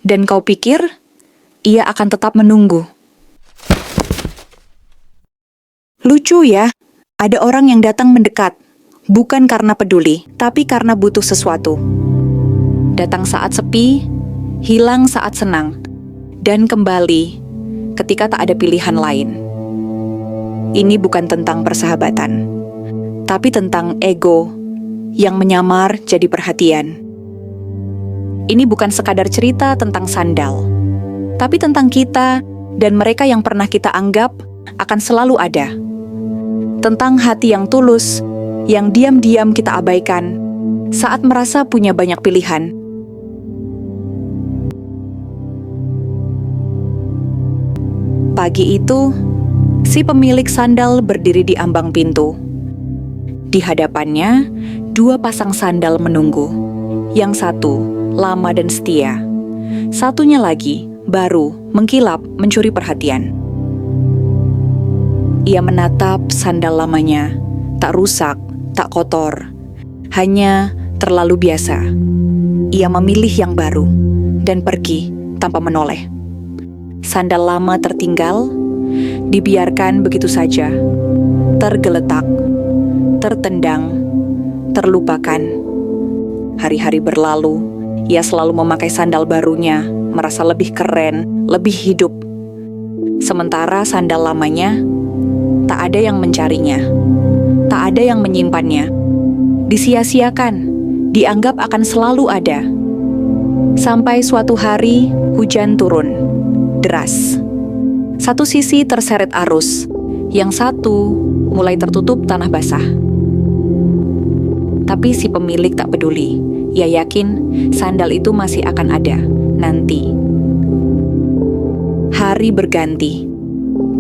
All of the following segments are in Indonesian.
Dan kau pikir ia akan tetap menunggu. Lucu ya, ada orang yang datang mendekat, bukan karena peduli, tapi karena butuh sesuatu. Datang saat sepi, hilang saat senang, dan kembali ketika tak ada pilihan lain. Ini bukan tentang persahabatan, tapi tentang ego yang menyamar jadi perhatian. Ini bukan sekadar cerita tentang sandal, tapi tentang kita dan mereka yang pernah kita anggap akan selalu ada. Tentang hati yang tulus, yang diam-diam kita abaikan saat merasa punya banyak pilihan. Pagi itu, si pemilik sandal berdiri di ambang pintu. Di hadapannya, 2 pasang sandal menunggu. Yang satu, lama dan setia. Satunya lagi, baru, mengkilap, mencuri perhatian. Ia menatap sandal lamanya, tak rusak, tak kotor, hanya terlalu biasa. Ia memilih yang baru, dan pergi tanpa menoleh. Sandal lama tertinggal, dibiarkan begitu saja, tergeletak, tertendang, terlupakan. Hari-hari berlalu, ia selalu memakai sandal barunya, merasa lebih keren, lebih hidup. Sementara sandal lamanya, tak ada yang mencarinya, tak ada yang menyimpannya. Disia-siakan, dianggap akan selalu ada. Sampai suatu hari, hujan turun, deras. Satu sisi terseret arus, yang satu mulai tertutup tanah basah. Tapi si pemilik tak peduli. Ia yakin sandal itu masih akan ada nanti. Hari berganti.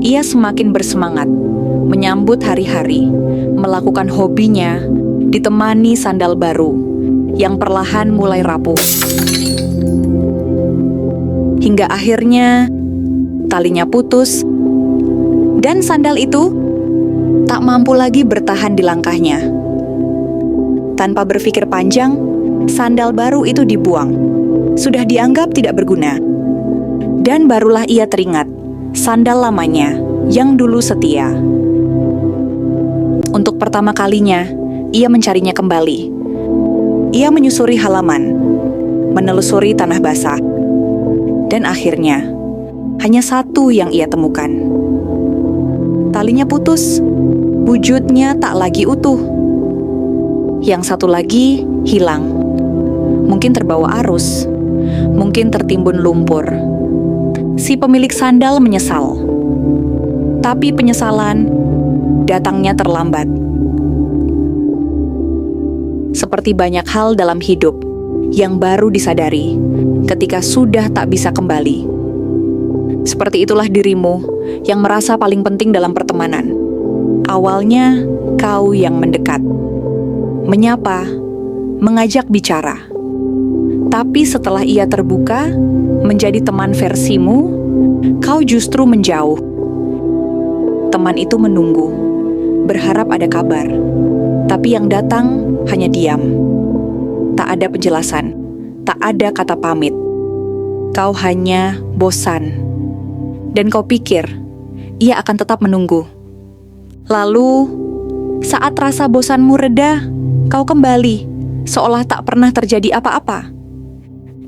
Ia semakin bersemangat menyambut hari-hari, melakukan hobinya, ditemani sandal baru yang perlahan mulai rapuh. Hingga akhirnya talinya putus, dan sandal itu tak mampu lagi bertahan di langkahnya. Tanpa berpikir panjang, sandal baru itu dibuang. Sudah dianggap tidak berguna. Dan barulah ia teringat sandal lamanya yang dulu setia. Untuk pertama kalinya, ia mencarinya kembali. Ia menyusuri halaman, menelusuri tanah basah, dan akhirnya hanya satu yang ia temukan. Talinya putus, wujudnya tak lagi utuh. Yang satu lagi hilang. Mungkin terbawa arus, mungkin tertimbun lumpur. Si pemilik sandal menyesal. Tapi penyesalan datangnya terlambat. Seperti banyak hal dalam hidup yang baru disadari ketika sudah tak bisa kembali. Seperti itulah dirimu yang merasa paling penting dalam pertemanan. Awalnya kau yang mendekat, menyapa, mengajak bicara. Tapi setelah ia terbuka menjadi teman versimu, kau justru menjauh. Teman itu menunggu, berharap ada kabar, tapi yang datang hanya diam. Tak ada penjelasan, tak ada kata pamit. Kau hanya bosan. Dan kau pikir ia akan tetap menunggu. Lalu, saat rasa bosanmu reda, kau kembali, seolah tak pernah terjadi apa-apa.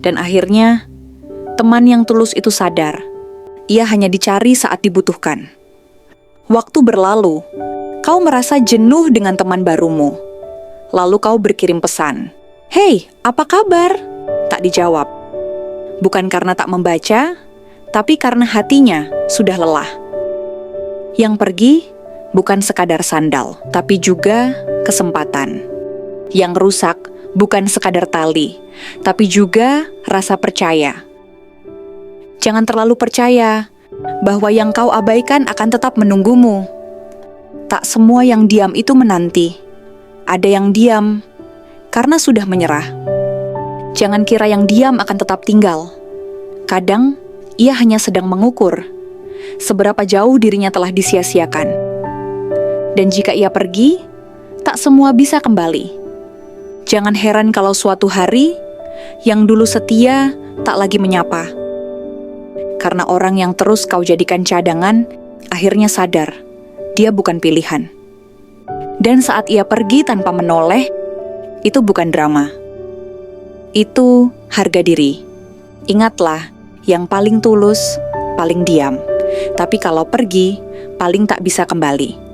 Dan akhirnya, teman yang tulus itu sadar, ia hanya dicari saat dibutuhkan. Waktu berlalu, kau merasa jenuh dengan teman barumu. Lalu kau berkirim pesan, "Hei, apa kabar?" Tak dijawab. Bukan karena tak membaca, tapi karena hatinya sudah lelah. Yang pergi bukan sekadar sandal, tapi juga kesempatan. Yang rusak bukan sekadar tali, tapi juga rasa percaya. Jangan terlalu percaya bahwa yang kau abaikan akan tetap menunggumu. Tak semua yang diam itu menanti. Ada yang diam karena sudah menyerah. Jangan kira yang diam akan tetap tinggal. Kadang ia hanya sedang mengukur seberapa jauh dirinya telah disia-siakan. Dan jika ia pergi, tak semua bisa kembali. Jangan heran kalau suatu hari yang dulu setia tak lagi menyapa. Karena orang yang terus kau jadikan cadangan, akhirnya sadar, dia bukan pilihan. Dan saat ia pergi tanpa menoleh, itu bukan drama. Itu harga diri. Ingatlah, yang paling tulus, paling diam. Tapi kalau pergi, paling tak bisa kembali.